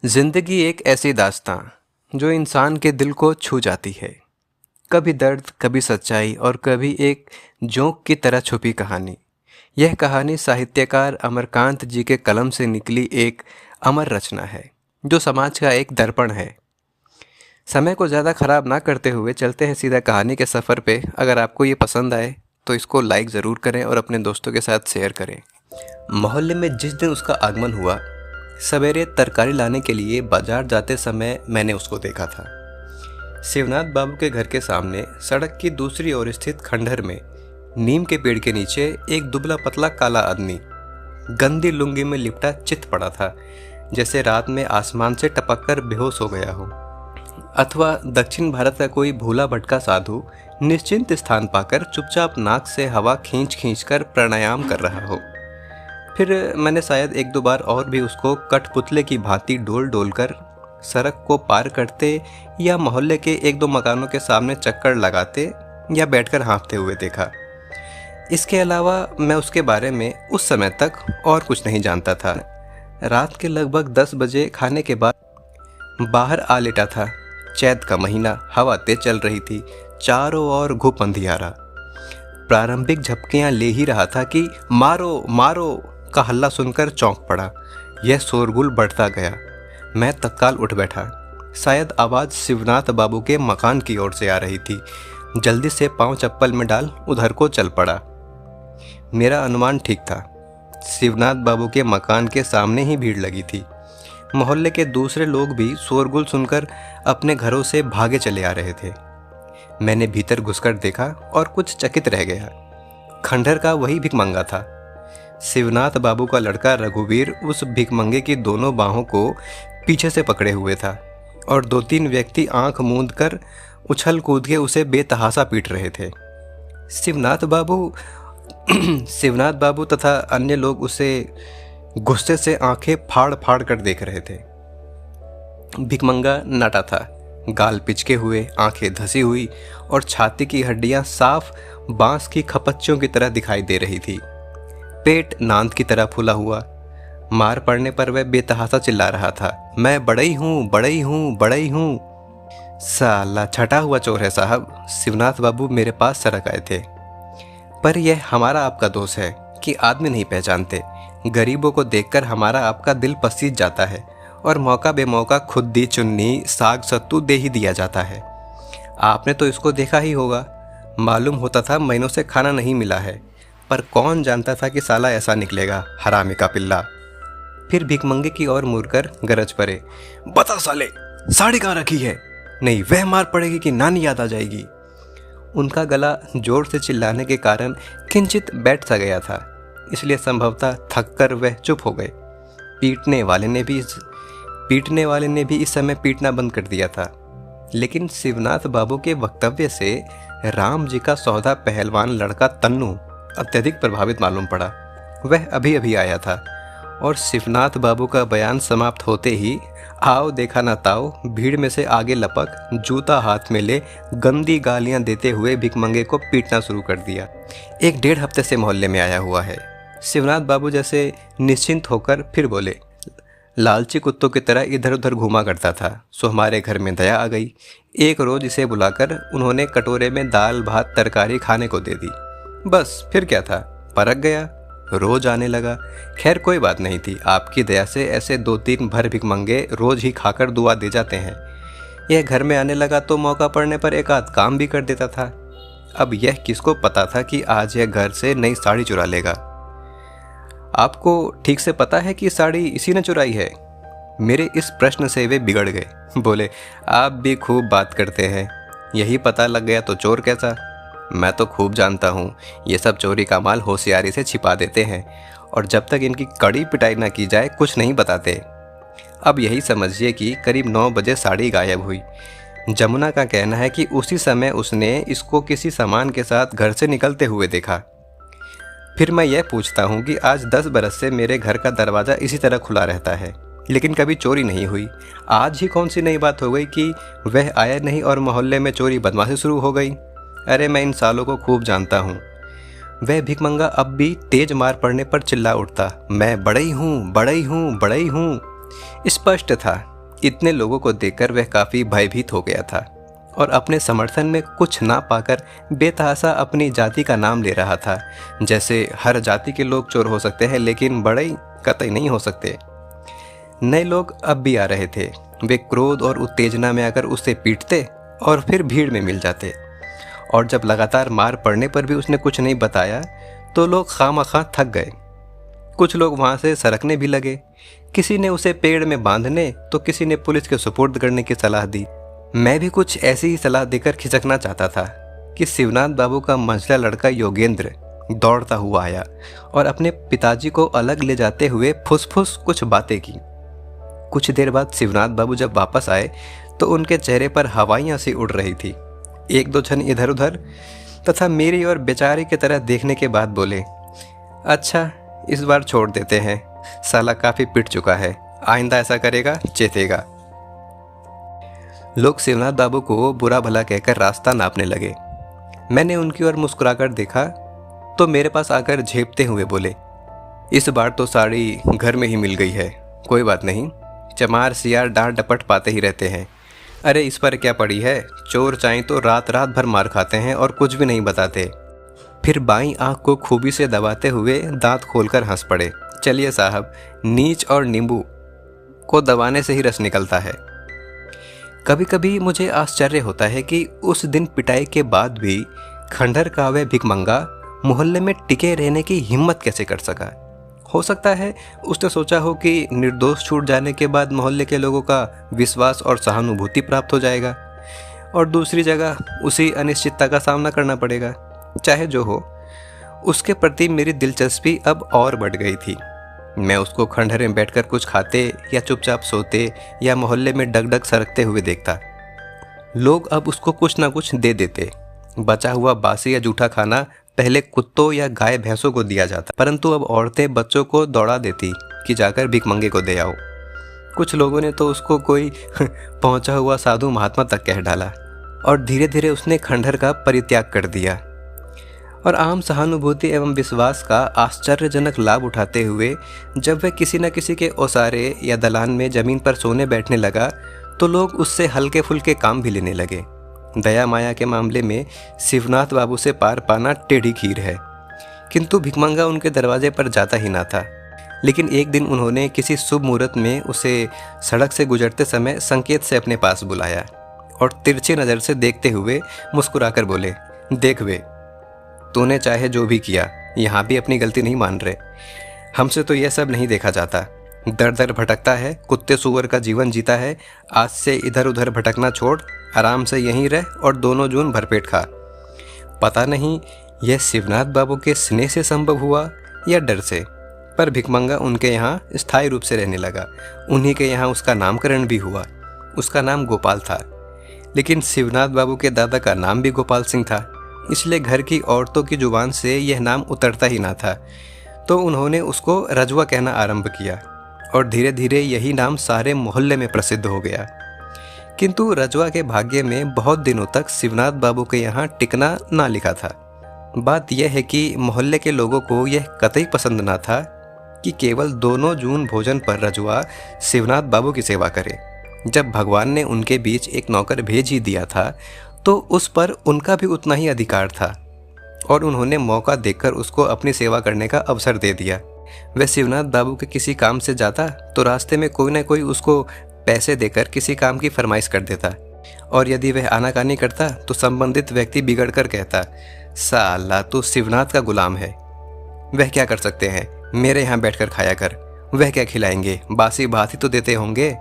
जिंदगी एक ऐसी दास्तां जो इंसान के दिल को छू जाती है। कभी दर्द, कभी सच्चाई और कभी एक जोक की तरह छुपी कहानी। यह कहानी साहित्यकार अमरकांत जी के कलम से निकली एक अमर रचना है जो समाज का एक दर्पण है। समय को ज़्यादा ख़राब ना करते हुए चलते हैं सीधा कहानी के सफ़र पे। अगर आपको ये पसंद आए तो इसको लाइक ज़रूर करें और अपने दोस्तों के साथ शेयर करें। मोहल्ले में जिस दिन उसका आगमन हुआ, सवेरे तरकारी लाने के लिए बाजार जाते समय मैंने उसको देखा था। शिवनाथ बाबू के घर के सामने सड़क की दूसरी ओर स्थित खंडहर में नीम के पेड़ के नीचे एक दुबला पतला काला आदमी गंदी लुंगी में लिपटा चित पड़ा था, जैसे रात में आसमान से टपककर बेहोश हो गया हो, अथवा दक्षिण भारत का कोई भूला भटका साधु निश्चिंत स्थान पाकर चुपचाप नाक से हवा खींच खींच कर प्राणायाम कर रहा हो। फिर मैंने शायद एक दो बार और भी उसको कठपुतले की भांति डोल डोल कर सड़क को पार करते या मोहल्ले के एक दो मकानों के सामने चक्कर लगाते या बैठकर हाँफते हुए देखा। इसके अलावा मैं उसके बारे में उस समय तक और कुछ नहीं जानता था। रात के लगभग 10 बजे खाने के बाद बाहर आ लेटा था। चैत का महीना, हवा तेज चल रही थी, चारों ओर घुप अंधियारा। प्रारंभिक झपकियां ले ही रहा था कि मारो मारो का हल्ला सुनकर चौंक पड़ा। यह शोरगुल बढ़ता गया। मैं तत्काल उठ बैठा। शायद आवाज़ शिवनाथ बाबू के मकान की ओर से आ रही थी। जल्दी से पांव चप्पल में डाल उधर को चल पड़ा। मेरा अनुमान ठीक था। शिवनाथ बाबू के मकान के सामने ही भीड़ लगी थी। मोहल्ले के दूसरे लोग भी शोरगुल सुनकर अपने घरों से भागे चले आ रहे थे। मैंने भीतर घुसकर देखा और कुछ चकित रह गया। खंडहर का वही भिखमंगा था। शिवनाथ बाबू का लड़का रघुवीर उस भिखमंगे की दोनों बाहों को पीछे से पकड़े हुए था और 2-3 व्यक्ति आंख मूंद कर उछल कूद के उसे बेतहाशा पीट रहे थे। शिवनाथ बाबू तथा अन्य लोग उसे गुस्से से आंखें फाड़ फाड़ कर देख रहे थे। भिखमंगा नाटा था, गाल पिचके हुए, आंखें धसी हुई और छाती की हड्डियां साफ बांस की खपच्चों की तरह दिखाई दे रही थी। पेट नांद की तरह फूला हुआ। मार पड़ने पर वह बेतहाशा चिल्ला रहा था, मैं बड़ई हूँ, बड़ई हूँ, बड़ई हूँ। साला छटा हुआ चोर है साहब। शिवनाथ बाबू मेरे पास सड़क आए थे। पर यह हमारा आपका दोष है कि आदमी नहीं पहचानते। गरीबों को देखकर हमारा आपका दिल पसीज जाता है और मौका बेमौका खुद्दी, चुन्नी, साग सत्तू दे ही दिया जाता है। आपने तो इसको देखा ही होगा। मालूम होता था महीनों से खाना नहीं मिला है, पर कौन जानता था कि साला ऐसा निकलेगा, हरामी का पिल्ला। फिर भिखमंगे की ओर मुड़कर गरज पड़े, बता साले, साड़ी कहाँ रखी है? नहीं वह मार पड़ेगी कि नानी याद आ जाएगी। उनका गला जोर से चिल्लाने के कारण किंचित बैठ सा गया था, इसलिए संभवतः थक कर वह चुप हो गए। पीटने वाले ने भी इस समय पीटना बंद कर दिया था। लेकिन शिवनाथ बाबू के वक्तव्य से राम जी का सौदा पहलवान लड़का तन्नू अत्यधिक प्रभावित मालूम पड़ा। वह अभी अभी आया था और शिवनाथ बाबू का बयान समाप्त होते ही आओ देखा ना ताओ भीड़ में से आगे लपक जूता हाथ में ले गंदी गालियां देते हुए भिखमंगे को पीटना शुरू कर दिया। 1-1.5 हफ्ते से मोहल्ले में आया हुआ है। शिवनाथ बाबू जैसे निश्चिंत होकर फिर बोले, लालची कुत्तों की तरह इधर उधर घूमा करता था, सो हमारे घर में दया आ गई। एक रोज इसे बुलाकर उन्होंने कटोरे में दाल भात तरकारी खाने को दे दी। बस फिर क्या था, परख गया, रोज आने लगा। खैर कोई बात नहीं थी। आपकी दया से ऐसे 2-3 भर भिखमंगे रोज ही खाकर दुआ दे जाते हैं। यह घर में आने लगा तो मौका पड़ने पर एक आध काम भी कर देता था। अब यह किसको पता था कि आज यह घर से नई साड़ी चुरा लेगा। आपको ठीक से पता है कि साड़ी इसी ने चुराई है? मेरे इस प्रश्न से वे बिगड़ गए। बोले, आप भी खूब बात करते हैं, यही पता लग गया तो चोर कैसा? मैं तो खूब जानता हूँ, ये सब चोरी का माल होशियारी से छिपा देते हैं और जब तक इनकी कड़ी पिटाई ना की जाए कुछ नहीं बताते। अब यही समझिए कि करीब 9 बजे साड़ी गायब हुई। जमुना का कहना है कि उसी समय उसने इसको किसी सामान के साथ घर से निकलते हुए देखा। फिर मैं यह पूछता हूँ कि आज 10 बरस से मेरे घर का दरवाज़ा इसी तरह खुला रहता है, लेकिन कभी चोरी नहीं हुई। आज ही कौन सी नई बात हो गई कि वह आया नहीं और मोहल्ले में चोरी बदमाशी शुरू हो गई? अरे मैं इन सालों को खूब जानता हूँ। वह भिखमंगा अब भी तेज मार पड़ने पर चिल्ला उठता, मैं बड़ई हूँ, बड़ई हूँ, बड़ई हूँ। स्पष्ट था इतने लोगों को देखकर वह काफ़ी भयभीत हो गया था और अपने समर्थन में कुछ ना पाकर बेतहासा अपनी जाति का नाम ले रहा था, जैसे हर जाति के लोग चोर हो सकते हैं लेकिन बड़ई कतई नहीं हो सकते। नए लोग अब भी आ रहे थे। वे क्रोध और उत्तेजना में आकर उसे पीटते और फिर भीड़ में मिल जाते, और जब लगातार मार पड़ने पर भी उसने कुछ नहीं बताया तो लोग खामखा थक गए। कुछ लोग वहाँ से सरकने भी लगे। किसी ने उसे पेड़ में बांधने तो किसी ने पुलिस के सुपुर्द करने की सलाह दी। मैं भी कुछ ऐसी ही सलाह देकर खिसकना चाहता था कि शिवनाथ बाबू का मंझला लड़का योगेंद्र दौड़ता हुआ आया और अपने पिताजी को अलग ले जाते हुए फुसफुस कुछ बातें की। कुछ देर बाद शिवनाथ बाबू जब वापस आए तो उनके चेहरे पर हवाइयाँ सी उड़ रही थी। एक दो क्षण इधर उधर तथा मेरी और बेचारे की तरह देखने के बाद बोले, अच्छा इस बार छोड़ देते हैं, साला काफ़ी पिट चुका है, आइंदा ऐसा करेगा चेतेगा। लोग शिवनाथ बाबू को बुरा भला कहकर रास्ता नापने लगे। मैंने उनकी ओर मुस्कुराकर देखा तो मेरे पास आकर झेपते हुए बोले, इस बार तो साड़ी घर में ही मिल गई है, कोई बात नहीं, चमार सियार डांट डपट पाते ही रहते हैं। अरे इस पर क्या पड़ी है, चोर चाहें तो रात रात भर मार खाते हैं और कुछ भी नहीं बताते। फिर बाईं आंख को खूबी से दबाते हुए दांत खोलकर हंस पड़े। चलिए साहब, नीच और नींबू को दबाने से ही रस निकलता है। कभी कभी मुझे आश्चर्य होता है कि उस दिन पिटाई के बाद भी खंडहर का वह भिखमंगा मोहल्ले में टिके रहने की हिम्मत कैसे कर सका। हो सकता है उसने सोचा हो कि निर्दोष छूट जाने के बाद मोहल्ले के लोगों का विश्वास और सहानुभूति प्राप्त हो जाएगा और दूसरी जगह उसी अनिश्चितता का सामना करना पड़ेगा। चाहे जो हो, उसके प्रति मेरी दिलचस्पी अब और बढ़ गई थी। मैं उसको खंडहर में बैठकर कुछ खाते या चुपचाप सोते या मोहल्ले में डगडग सरकते हुए देखता। लोग अब उसको कुछ ना कुछ दे देते। बचा हुआ बासी या जूठा खाना पहले कुत्तों या गाय भैंसों को दिया जाता, परंतु अब औरतें बच्चों को दौड़ा देती कि जाकर भिखमंगे को दे आओ। कुछ लोगों ने तो उसको कोई पहुंचा हुआ साधु महात्मा तक कह डाला और धीरे धीरे उसने खंडहर का परित्याग कर दिया। और आम सहानुभूति एवं विश्वास का आश्चर्यजनक लाभ उठाते हुए जब वह किसी न किसी के ओसारे या दलान में जमीन पर सोने बैठने लगा तो लोग उससे हल्के फुल्के काम भी लेने लगे। दया माया के मामले में शिवनाथ बाबू से पार पाना टेढ़ी खीर है, किंतु भिखमंगा उनके दरवाजे पर जाता ही ना था। लेकिन एक दिन उन्होंने किसी शुभ मुहूर्त में उसे सड़क से गुजरते समय संकेत से अपने पास बुलाया और तिरछी नज़र से देखते हुए मुस्कुराकर बोले, देख वे, तूने चाहे जो भी किया, यहाँ भी अपनी गलती नहीं मान रहे। हमसे तो यह सब नहीं देखा जाता। दर दर भटकता है, कुत्ते सुअर का जीवन जीता है। आज से इधर उधर भटकना छोड़, आराम से यहीं रह और दोनों जून भरपेट खा। पता नहीं यह शिवनाथ बाबू के स्नेह से संभव हुआ या डर से, पर भिखमंगा उनके यहाँ स्थायी रूप से रहने लगा। उन्हीं के यहाँ उसका नामकरण भी हुआ। उसका नाम गोपाल था, लेकिन शिवनाथ बाबू के दादा का नाम भी गोपाल सिंह था, इसलिए घर की औरतों की जुबान से यह नाम उतरता ही ना था। तो उन्होंने उसको रजवा कहना आरंभ किया और धीरे धीरे यही नाम सारे मोहल्ले में प्रसिद्ध हो गया। किंतु रजवा के भाग्य में बहुत दिनों तक शिवनाथ बाबू के यहाँ टिकना ना लिखा था। बात यह है कि मोहल्ले के लोगों को यह कतई पसंद ना था कि केवल दोनों जून भोजन पर रजवा शिवनाथ बाबू की सेवा करे। जब भगवान ने उनके बीच एक नौकर भेज ही दिया था तो उस पर उनका भी उतना ही अधिकार था और उन्होंने मौका देखकर उसको अपनी सेवा करने का अवसर दे दिया। वह शिवनाथ बाबू के किसी काम से जाता तो रास्ते में कोई ना कोई उसको पैसे देकर किसी काम की फरमाइश कर देता, और यदि वह आनाकानी करता तो संबंधित व्यक्ति बिगड़ कर कहता, साला तू शिवनाथ का गुलाम है, वह क्या कर सकते हैं, मेरे यहाँ बैठकर खाया कर, वह क्या खिलाएंगे, बासी भात ही तो देते होंगे।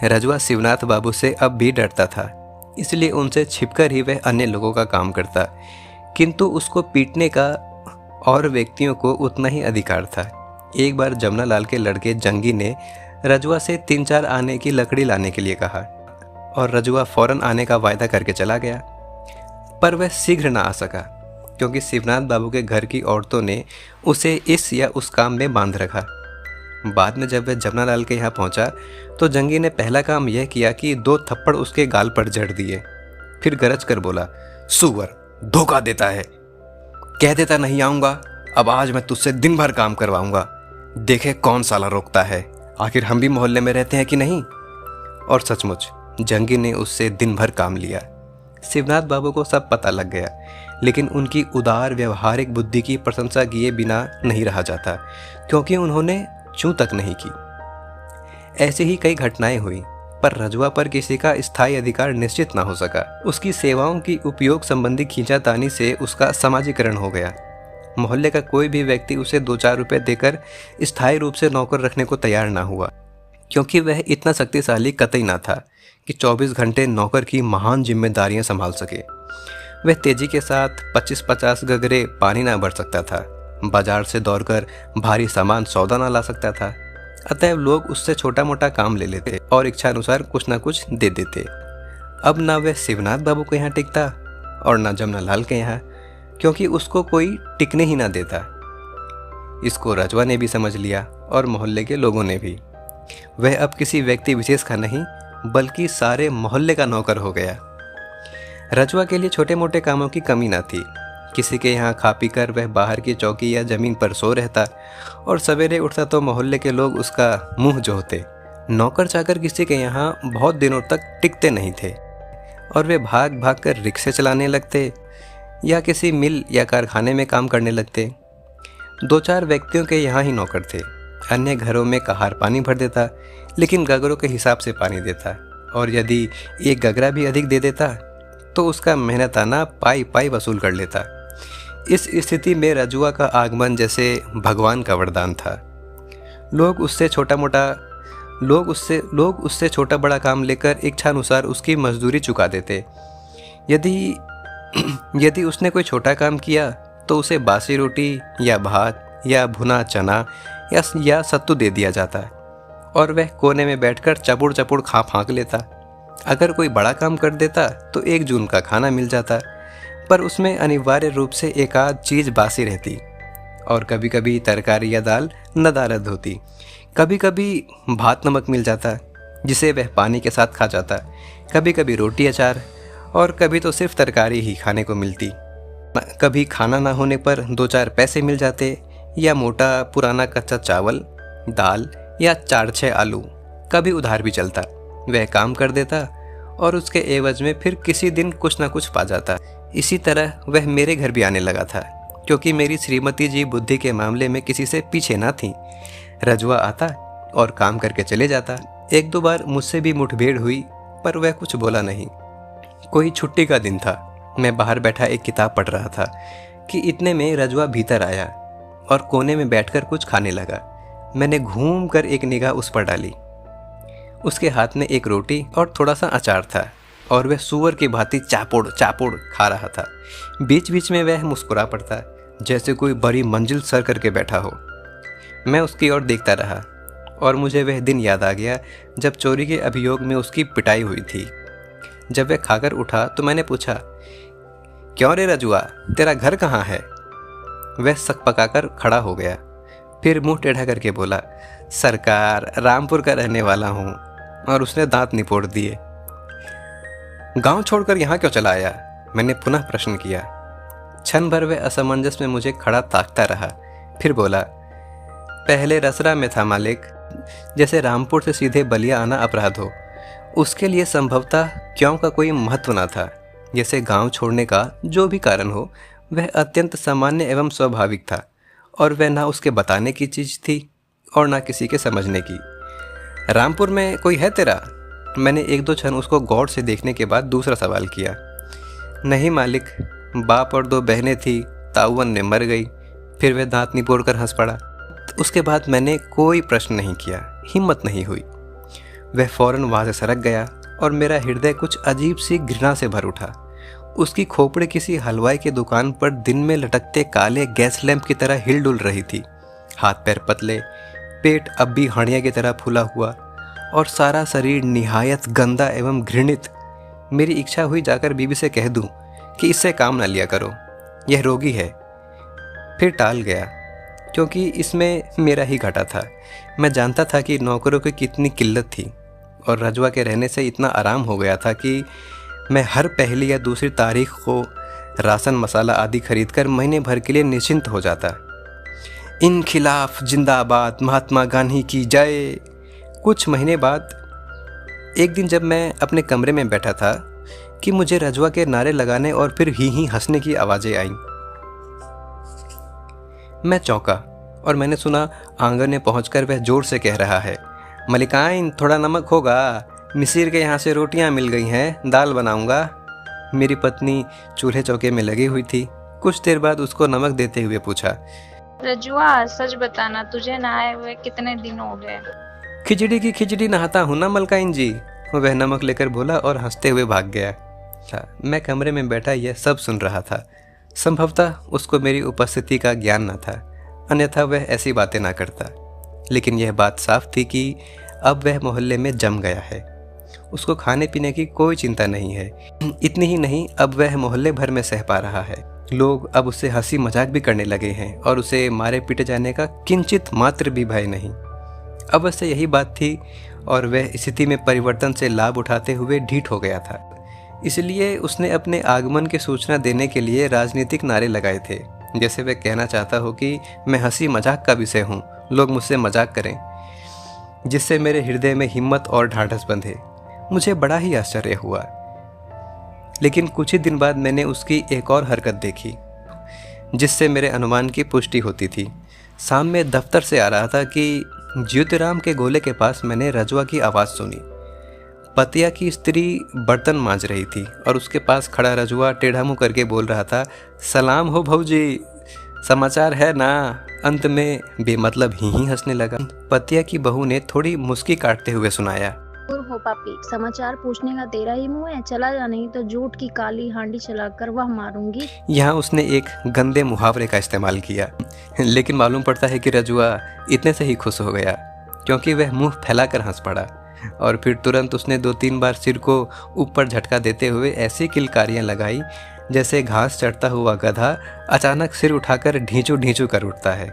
रजवा शिवनाथ बाबू से अब भी डरता था, इसलिए उनसे छिपकर ही वह अन्य लोगों का काम करता, किंतु उसको पीटने का और व्यक्तियों को उतना ही अधिकार था। एक बार जमुना लाल के लड़के जंगी ने रजवा से 3-4 आने की लकड़ी लाने के लिए कहा और रजवा फौरन आने का वायदा करके चला गया, पर वह शीघ्र ना आ सका क्योंकि शिवनाथ बाबू के घर की औरतों ने उसे इस या उस काम में बांध रखा। बाद में जब वह जमुना लाल के यहाँ पहुँचा तो जंगी ने पहला काम यह किया कि 2 थप्पड़ उसके गाल पर जड़ दिए। फिर गरज कर बोला, सुअर, धोखा देता है, कह देता नहीं आऊँगा, अब आज मैं तुझसे दिन भर काम करवाऊँगा, देखे कौन साला रोकता है, आखिर हम भी मोहल्ले में रहते हैं कि नहीं। और सचमुच जंगी ने उससे दिन भर काम लिया। शिवनाथ बाबू को सब पता लग गया, लेकिन उनकी उदार व्यवहारिक बुद्धि की प्रशंसा किए बिना नहीं रहा जाता, क्योंकि उन्होंने चूं तक नहीं की। ऐसी ही कई घटनाएं हुई, पर रजवा पर किसी का स्थायी अधिकार निश्चित ना हो सका। उसकी सेवाओं की उपयोग संबंधी खींचातानी से उसका समाजीकरण हो गया। मोहल्ले का कोई भी व्यक्ति उसे 2-4 रुपए देकर स्थायी रूप से नौकर रखने को तैयार ना हुआ, क्योंकि वह इतना शक्तिशाली कतई ना था कि 24 घंटे नौकर की महान जिम्मेदारियां संभाल सके। वह तेजी के साथ 25-50 गगरे पानी ना भर सकता था, बाजार से दौड़कर भारी सामान सौदा ना ला सकता था। अतएव लोग उससे छोटा मोटा काम ले लेते और इच्छानुसार कुछ ना कुछ दे देते। अब ना वह शिवनाथ बाबू के यहाँ टिकता और ना जमुना लाल के यहाँ, क्योंकि उसको कोई टिकने ही ना देता। इसको रजवा ने भी समझ लिया और मोहल्ले के लोगों ने भी। वह अब किसी व्यक्ति विशेष का नहीं, बल्कि सारे मोहल्ले का नौकर हो गया। रजवा के लिए छोटे मोटे कामों की कमी ना थी। किसी के यहाँ खा पी कर वह बाहर की चौकी या जमीन पर सो रहता और सवेरे उठता तो मोहल्ले के लोग उसका मुंह जोहते। नौकर चाकर किसी के यहाँ बहुत दिनों तक टिकते नहीं थे और वे भाग भाग कर रिक्शे चलाने लगते या किसी मिल या कारखाने में काम करने लगते। 2-4 व्यक्तियों के यहाँ ही नौकर थे। अन्य घरों में कहार पानी भर देता, लेकिन गगरों के हिसाब से पानी देता, और यदि एक गगरा भी अधिक दे देता तो उसका मेहनताना पाई पाई वसूल कर लेता। इस स्थिति में रजुआ का आगमन जैसे भगवान का वरदान था। लोग उससे छोटा बड़ा काम लेकर इच्छानुसार उसकी मजदूरी चुका देते। यदि उसने कोई छोटा काम किया तो उसे बासी रोटी या भात या भुना चना या सत्तू दे दिया जाता और वह कोने में बैठकर चपुड़ चपुड़ खा फाँक लेता। अगर कोई बड़ा काम कर देता तो 1 जून का खाना मिल जाता, पर उसमें अनिवार्य रूप से एक आध चीज़ बासी रहती और कभी कभी तरकारी या दाल नदारद होती। कभी कभी भात नमक मिल जाता जिसे वह पानी के साथ खा जाता, कभी कभी रोटी अचार, और कभी तो सिर्फ तरकारी ही खाने को मिलती। कभी खाना ना होने पर 2-4 पैसे मिल जाते, या मोटा पुराना कच्चा चावल, दाल या 4-6 आलू। कभी उधार भी चलता। वह काम कर देता और उसके एवज में फिर किसी दिन कुछ ना कुछ पा जाता। इसी तरह वह मेरे घर भी आने लगा था, क्योंकि मेरी श्रीमती जी बुद्धि के मामले में किसी से पीछे ना थी। रजुआ आता और काम करके चले जाता। 1-2 बार मुझसे भी मुठभेड़ हुई, पर वह कुछ बोला नहीं। कोई छुट्टी का दिन था, मैं बाहर बैठा एक किताब पढ़ रहा था कि इतने में रजुआ भीतर आया और कोने में बैठकर कुछ खाने लगा। मैंने घूम कर एक निगाह उस पर डाली। उसके हाथ में एक रोटी और थोड़ा सा अचार था और वह सूअर की भांति चापुड़ चापुड़ खा रहा था। बीच बीच में वह मुस्कुरा पड़ता, जैसे कोई बड़ी मंजिल सर करके बैठा हो। मैं उसकी ओर देखता रहा और मुझे वह दिन याद आ गया जब चोरी के अभियोग में उसकी पिटाई हुई थी। जब वह खाकर उठा तो मैंने पूछा, क्यों रे रजुआ, तेरा घर कहाँ है? वह सकपकाकर खड़ा हो गया, फिर मुंह टेढ़ा करके बोला, सरकार, रामपुर का रहने वाला हूँ। और उसने दांत निपोड़ दिए। गांव छोड़कर यहाँ क्यों चला आया? मैंने पुनः प्रश्न किया। क्षण भर वह असमंजस में मुझे खड़ा ताकता रहा, फिर बोला, पहले रसरा में था मालिक। जैसे रामपुर से सीधे बलिया आना अपराध हो, उसके लिए संभवतः क्यों का कोई महत्व न था। जैसे गांव छोड़ने का जो भी कारण हो, वह अत्यंत सामान्य एवं स्वाभाविक था, और वह ना उसके बताने की चीज़ थी और ना किसी के समझने की। रामपुर में कोई है तेरा? मैंने 1-2 क्षण उसको गौर से देखने के बाद दूसरा सवाल किया। नहीं मालिक, बाप और 2 बहनें थी, ताऊवन ने मर गई। फिर वह दांत निपोड़ कर हंस पड़ा। उसके बाद मैंने कोई प्रश्न नहीं किया, हिम्मत नहीं हुई। वह फौरन वहाँ से सरक गया और मेरा हृदय कुछ अजीब सी घृणा से भर उठा। उसकी खोपड़ी किसी हलवाई की दुकान पर दिन में लटकते काले गैस लैंप की तरह हिल डुल रही थी। हाथ पैर पतले, पेट अब भी हणिया की तरह फूला हुआ और सारा शरीर निहायत गंदा एवं घृणित। मेरी इच्छा हुई जाकर बीबी से कह दूं कि इससे काम न लिया करो, यह रोगी है। फिर टाल गया, क्योंकि इसमें मेरा ही घाटा था। मैं जानता था कि नौकरों की कितनी किल्लत थी और रजवा के रहने से इतना आराम हो गया था कि मैं हर पहली या दूसरी तारीख को राशन मसाला आदि खरीदकर महीने भर के लिए निश्चिंत हो जाता। इनखिलाफ जिंदाबाद, महात्मा गांधी की जय। कुछ महीने बाद एक दिन जब मैं अपने कमरे में बैठा था कि मुझे रजवा के नारे लगाने और फिर ही हंसने की आवाज़ें आईं। मैं चौंका और मैंने सुना आंगन में पहुंचकर वह जोर से कह रहा है, मलिकाइन थोड़ा नमक होगा, मिसिर के यहाँ से रोटियां मिल गई हैं, दाल बनाऊंगा। मेरी पत्नी चूल्हे चौके में लगी हुई थी। कुछ देर बाद उसको नमक देते हुए पूछा, रजुआ सच बताना, तुझे नहाए हुए कितने दिन हो गए? खिचड़ी की खिचड़ी नहाता हूँ ना मलकाइन जी, वह नमक लेकर बोला और हंसते हुए भाग गया था। मैं कमरे में बैठा यह सब सुन रहा था। संभवतः उसको मेरी उपस्थिति का ज्ञान न था, अन्यथा वह ऐसी बातें ना करता। लेकिन यह बात साफ थी कि अब वह मोहल्ले में जम गया है। उसको खाने पीने की कोई चिंता नहीं है। इतनी ही नहीं, अब वह मोहल्ले भर में सह पा रहा है। लोग अब उससे हंसी मजाक भी करने लगे हैं और उसे मारे पीटे जाने का किंचित मात्र भी भय नहीं। अवश्य यही बात थी और वह स्थिति में परिवर्तन से लाभ उठाते हुए ढीठ हो गया था। इसलिए उसने अपने आगमन की सूचना देने के लिए राजनीतिक नारे लगाए थे, जैसे वह कहना चाहता हो कि मैं हंसी मजाक का विषय हूँ, लोग मुझसे मजाक करें, जिससे मेरे हृदय में हिम्मत और ढाढ़स बंधे। मुझे बड़ा ही आश्चर्य हुआ। लेकिन कुछ ही दिन बाद मैंने उसकी एक और हरकत देखी, जिससे मेरे अनुमान की पुष्टि होती थी। शाम में दफ्तर से आ रहा था कि ज्योतिराम के गोले के पास मैंने रजवा की आवाज़ सुनी। पतिया की स्त्री बर्तन मांज रही थी और उसके पास खड़ा रजवा टेढ़ा मुँह करके बोल रहा था, सलाम हो भौजी, समाचार है ना? अंत में बेमतलब ही हंसने लगा। पतिया की बहू ने थोड़ी मुस्की काटते हुए सुनाया, हो पापी, समाचार पूछने का तेरा ही मुंह है, चला जा नहीं तो जूट की काली हांडी चलाकर वह मारूंगी। यहाँ उसने एक गंदे मुहावरे का इस्तेमाल किया। लेकिन मालूम पड़ता है कि रजुआ इतने से ही खुश हो गया, क्योंकि वह मुंह फैलाकर हंस पड़ा और फिर तुरंत उसने 2-3 बार सिर को ऊपर झटका देते हुए ऐसी किलकारियाँ लगाई जैसे घास चढ़ता हुआ गधा अचानक सिर उठाकर ढींचू ढींचू कर उठता है।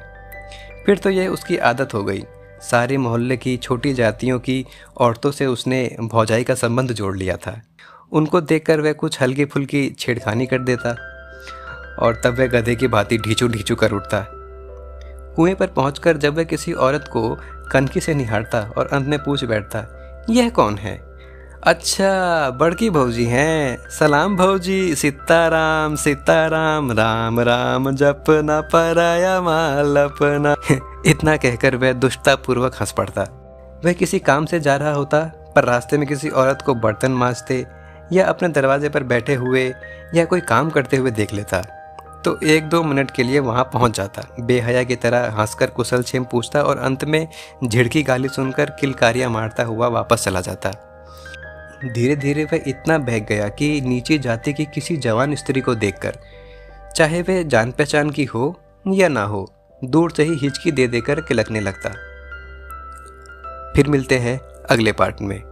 फिर तो यह उसकी आदत हो गई। सारे मोहल्ले की छोटी जातियों की औरतों से उसने भौजाई का संबंध जोड़ लिया था। उनको देखकर वह कुछ हल्की फुल्की छेड़खानी कर देता और तब वह गधे की भांति ढींचू ढींचू कर उठता। कुएं पर पहुंचकर जब वह किसी औरत को कनखी से निहारता और अंत में पूछ बैठता, यह कौन है? अच्छा, बड़की भौजी हैं, सलाम भौजी, सीताराम सीताराम, राम राम जपना पराया माल अपना। इतना कहकर वह दुष्टतापूर्वक हंस पड़ता। वह किसी काम से जा रहा होता, पर रास्ते में किसी औरत को बर्तन मांजते या अपने दरवाजे पर बैठे हुए या कोई काम करते हुए देख लेता तो 1-2 मिनट के लिए वहां पहुंच जाता, बेहया की तरह हंसकर कुशल क्षेम पूछता और अंत में झिड़की गाली सुनकर किलकारियां मारता हुआ वापस चला जाता। धीरे धीरे वह इतना बहक गया कि नीची जाति की किसी जवान स्त्री को देखकर, चाहे वह जान पहचान की हो या ना हो, दूर से ही हिचकी दे देकर किलकने लगता। फिर मिलते हैं अगले पार्ट में।